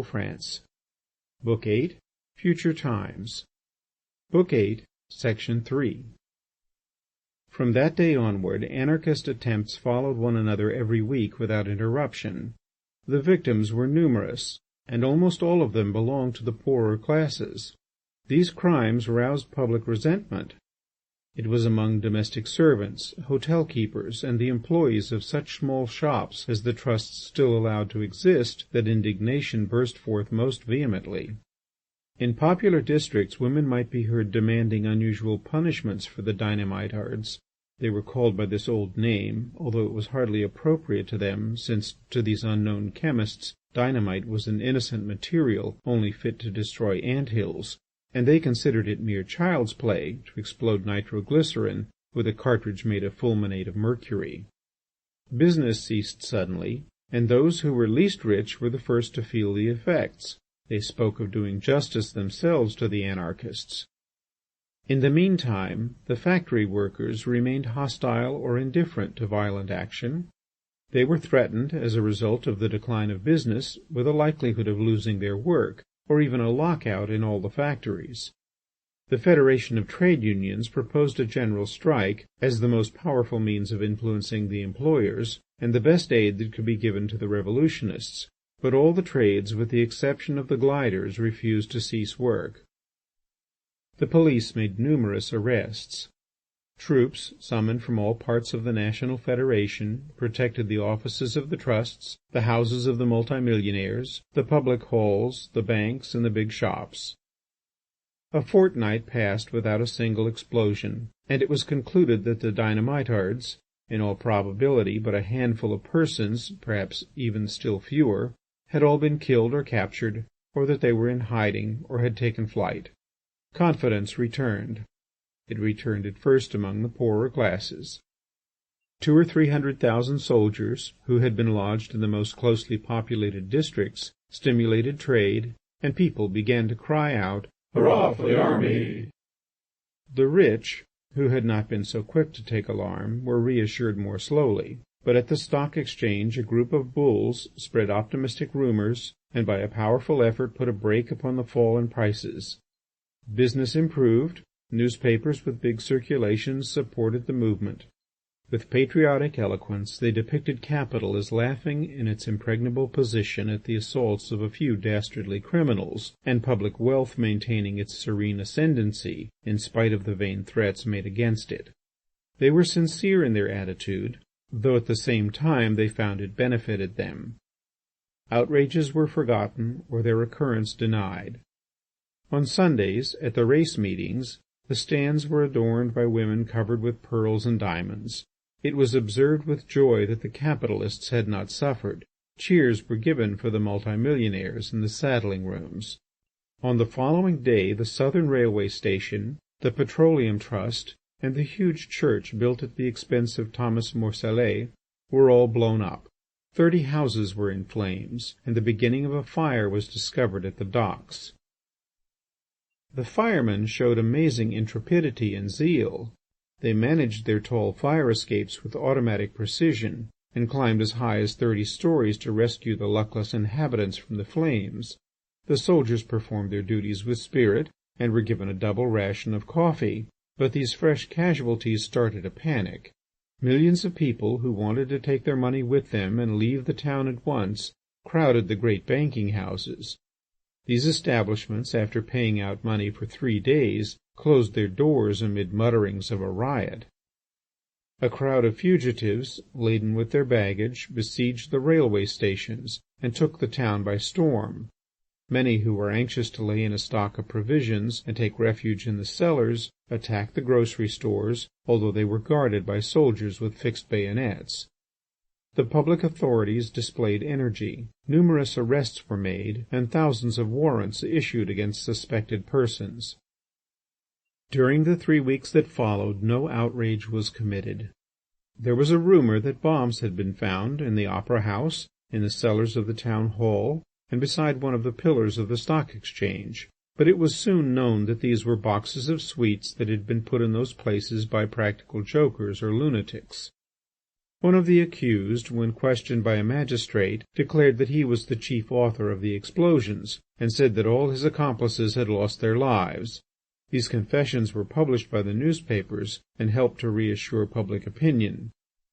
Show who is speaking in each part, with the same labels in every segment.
Speaker 1: France. Book 8, Future Times. Book 8, Section 3. From that day onward, anarchist attempts followed one another every week without interruption. The victims were numerous, and almost all of them belonged to the poorer classes. These crimes roused public resentment. It was among domestic servants, hotel keepers, and the employees of such small shops as the trusts still allowed to exist that indignation burst forth most vehemently. In popular districts women might be heard demanding unusual punishments for the dynamitards. They were called by this old name, although it was hardly appropriate to them, since to these unknown chemists dynamite was an innocent material only fit to destroy ant-hills, and they considered it mere child's play to explode nitroglycerin with a cartridge made of fulminate of mercury. Business ceased suddenly, and those who were least rich were the first to feel the effects. They spoke of doing justice themselves to the anarchists. In the meantime, the factory workers remained hostile or indifferent to violent action. They were threatened, as a result of the decline of business, with a likelihood of losing their work, or even a lockout in all the factories. The Federation of Trade Unions proposed a general strike as the most powerful means of influencing the employers and the best aid that could be given to the revolutionists, but all the trades, with the exception of the gliders, refused to cease work. The police made numerous arrests. Troops, summoned from all parts of the National Federation, protected the offices of the trusts, the houses of the multimillionaires, the public halls, the banks, and the big shops. A fortnight passed without a single explosion, and it was concluded that the dynamitards, in all probability but a handful of persons, perhaps even still fewer, had all been killed or captured, or that they were in hiding or had taken flight. Confidence returned. It returned at first among the poorer classes. 200,000 or 300,000 soldiers, who had been lodged in the most closely populated districts, stimulated trade, and people began to cry out, "Hurrah for the army!" The rich, who had not been so quick to take alarm, were reassured more slowly, but at the stock exchange a group of bulls spread optimistic rumours and by a powerful effort put a brake upon the fall in prices. Business improved. Newspapers with big circulations supported the movement. With patriotic eloquence they depicted capital as laughing in its impregnable position at the assaults of a few dastardly criminals, and public wealth maintaining its serene ascendancy in spite of the vain threats made against it. They were sincere in their attitude, though at the same time they found it benefited them. Outrages were forgotten or their occurrence denied. On Sundays, at the race meetings, the stands were adorned by women covered with pearls and diamonds. It was observed with joy that the capitalists had not suffered. Cheers were given for the multimillionaires in the saddling rooms. On the following day the Southern Railway Station, the Petroleum Trust, and the huge church built at the expense of Thomas Morcellet were all blown up. 30 houses were in flames, and the beginning of a fire was discovered at the docks. The firemen showed amazing intrepidity and zeal. They managed their tall fire escapes with automatic precision, and climbed as high as 30 stories to rescue the luckless inhabitants from the flames. The soldiers performed their duties with spirit, and were given a double ration of coffee, but these fresh casualties started a panic. Millions of people who wanted to take their money with them and leave the town at once crowded the great banking houses. These establishments, after paying out money for 3 days, closed their doors amid mutterings of a riot. A crowd of fugitives, laden with their baggage, besieged the railway stations and took the town by storm. Many who were anxious to lay in a stock of provisions and take refuge in the cellars attacked the grocery stores, although they were guarded by soldiers with fixed bayonets. The public authorities displayed energy. Numerous arrests were made, and thousands of warrants issued against suspected persons. During the 3 weeks that followed, no outrage was committed. There was a rumour that bombs had been found in the Opera House, in the cellars of the Town Hall, and beside one of the pillars of the Stock Exchange, but it was soon known that these were boxes of sweets that had been put in those places by practical jokers or lunatics. One of the accused, when questioned by a magistrate, declared that he was the chief author of the explosions, and said that all his accomplices had lost their lives. These confessions were published by the newspapers and helped to reassure public opinion.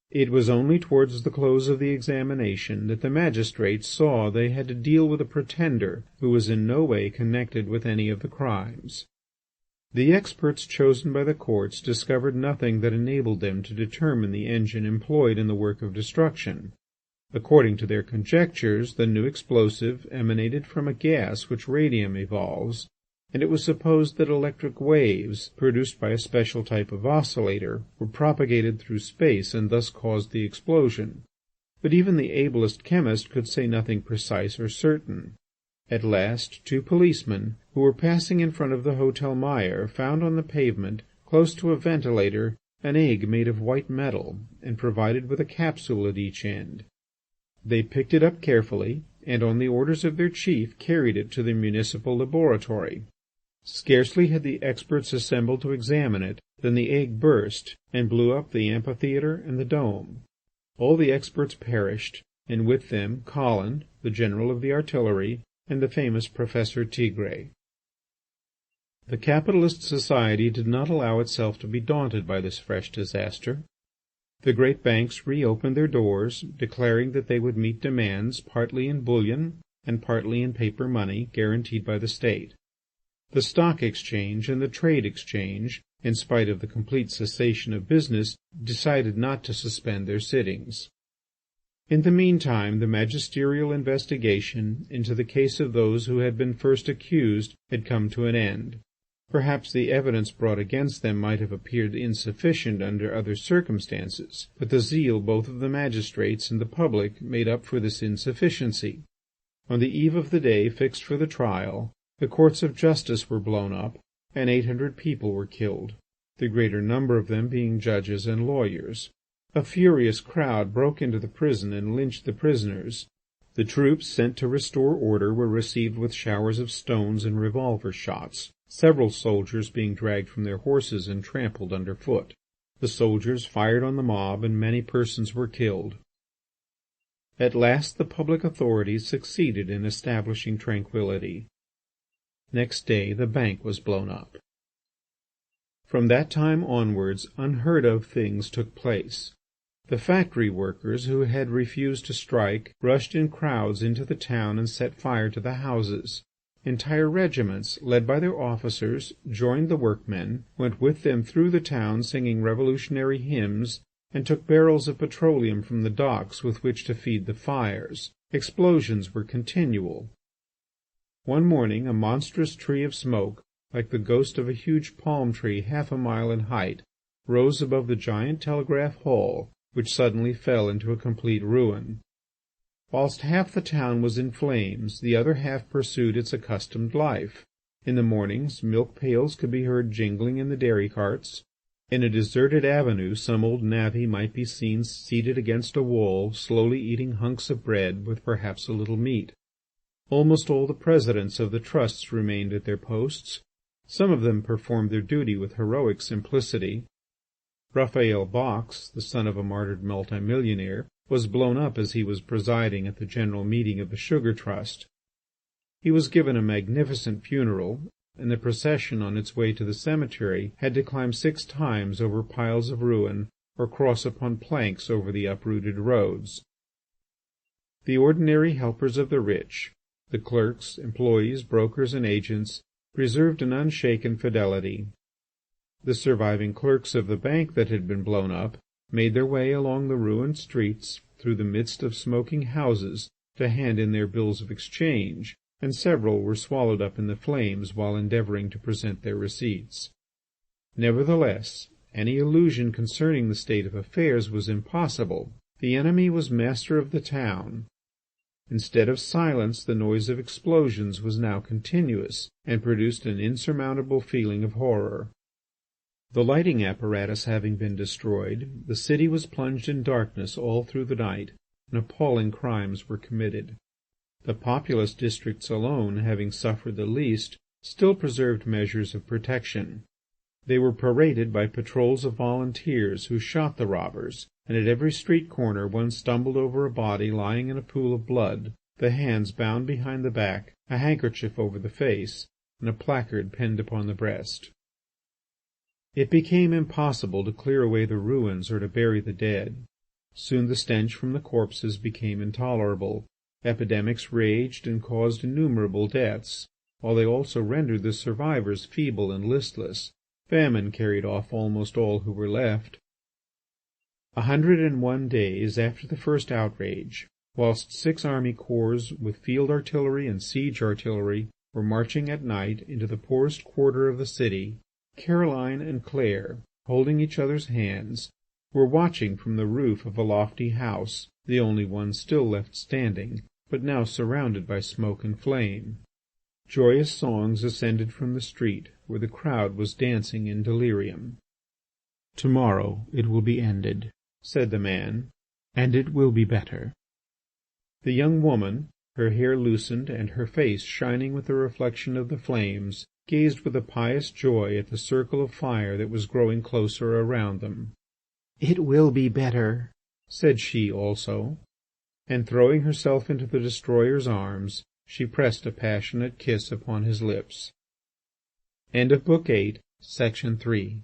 Speaker 1: It was only towards the close of the examination that the magistrates saw they had to deal with a pretender who was in no way connected with any of the crimes. The experts chosen by the courts discovered nothing that enabled them to determine the engine employed in the work of destruction. According to their conjectures, the new explosive emanated from a gas which radium evolves, and it was supposed that electric waves, produced by a special type of oscillator, were propagated through space and thus caused the explosion. But even the ablest chemist could say nothing precise or certain. At last, 2 policemen, who were passing in front of the Hotel Meyer, found on the pavement, close to a ventilator, an egg made of white metal and provided with a capsule at each end. They picked it up carefully, and on the orders of their chief carried it to the municipal laboratory. Scarcely had the experts assembled to examine it than the egg burst and blew up the amphitheatre and the dome. All the experts perished, and with them Collin, the general of the artillery, and the famous Professor Tigre. The capitalist society did not allow itself to be daunted by this fresh disaster. The great banks reopened their doors, declaring that they would meet demands partly in bullion and partly in paper money guaranteed by the state. The Stock Exchange and the Trade Exchange, in spite of the complete cessation of business, decided not to suspend their sittings. In the meantime, the magisterial investigation into the case of those who had been first accused had come to an end. Perhaps the evidence brought against them might have appeared insufficient under other circumstances, but the zeal both of the magistrates and the public made up for this insufficiency. On the eve of the day fixed for the trial, the courts of justice were blown up, and 800 people were killed, the greater number of them being judges and lawyers. A furious crowd broke into the prison and lynched the prisoners. The troops sent to restore order were received with showers of stones and revolver shots, several soldiers being dragged from their horses and trampled underfoot. The soldiers fired on the mob, and many persons were killed. At last the public authorities succeeded in establishing tranquillity. Next day the bank was blown up. From that time onwards unheard-of things took place. The factory workers who had refused to strike rushed in crowds into the town and set fire to the houses. Entire regiments, led by their officers, joined the workmen, went with them through the town singing revolutionary hymns, and took barrels of petroleum from the docks with which to feed the fires. Explosions were continual. One morning a monstrous tree of smoke, like the ghost of a huge palm tree 1/2 mile in height, rose above the giant telegraph hall, which suddenly fell into a complete ruin. Whilst half the town was in flames, the other half pursued its accustomed life. In the mornings milk pails could be heard jingling in the dairy carts. In a deserted avenue some old navvy might be seen seated against a wall, slowly eating hunks of bread with perhaps a little meat. Almost all the presidents of the trusts remained at their posts. Some of them performed their duty with heroic simplicity. Raphael Box, the son of a martyred multimillionaire, was blown up as he was presiding at the general meeting of the Sugar Trust. He was given a magnificent funeral, and the procession on its way to the cemetery had to climb 6 times over piles of ruin or cross upon planks over the uprooted roads. The ordinary helpers of the rich, the clerks, employees, brokers, and agents, preserved an unshaken fidelity. The surviving clerks of the bank that had been blown up made their way along the ruined streets through the midst of smoking houses to hand in their bills of exchange, and several were swallowed up in the flames while endeavouring to present their receipts. Nevertheless, any illusion concerning the state of affairs was impossible. The enemy was master of the town. Instead of silence, the noise of explosions was now continuous, and produced an insurmountable feeling of horror. The lighting apparatus having been destroyed, the city was plunged in darkness all through the night, and appalling crimes were committed. The populous districts alone, having suffered the least, still preserved measures of protection. They were paraded by patrols of volunteers who shot the robbers, and at every street corner one stumbled over a body lying in a pool of blood, the hands bound behind the back, a handkerchief over the face, and a placard pinned upon the breast. It became impossible to clear away the ruins or to bury the dead. Soon the stench from the corpses became intolerable. Epidemics raged and caused innumerable deaths, while they also rendered the survivors feeble and listless. Famine carried off almost all who were left. 101 days after the first outrage, whilst 6 army corps with field artillery and siege artillery were marching at night into the poorest quarter of the city, Caroline and Claire, holding each other's hands, were watching from the roof of a lofty house, the only one still left standing, but now surrounded by smoke and flame. Joyous songs ascended from the street, where the crowd was dancing in delirium. "Tomorrow it will be ended," said the man, "and it will be better." The young woman, her hair loosened and her face shining with the reflection of the flames, gazed with a pious joy at the circle of fire that was growing closer around them. "It will be better," said she also, and throwing herself into the destroyer's arms, she pressed a passionate kiss upon his lips. End of Book 8, Section 3.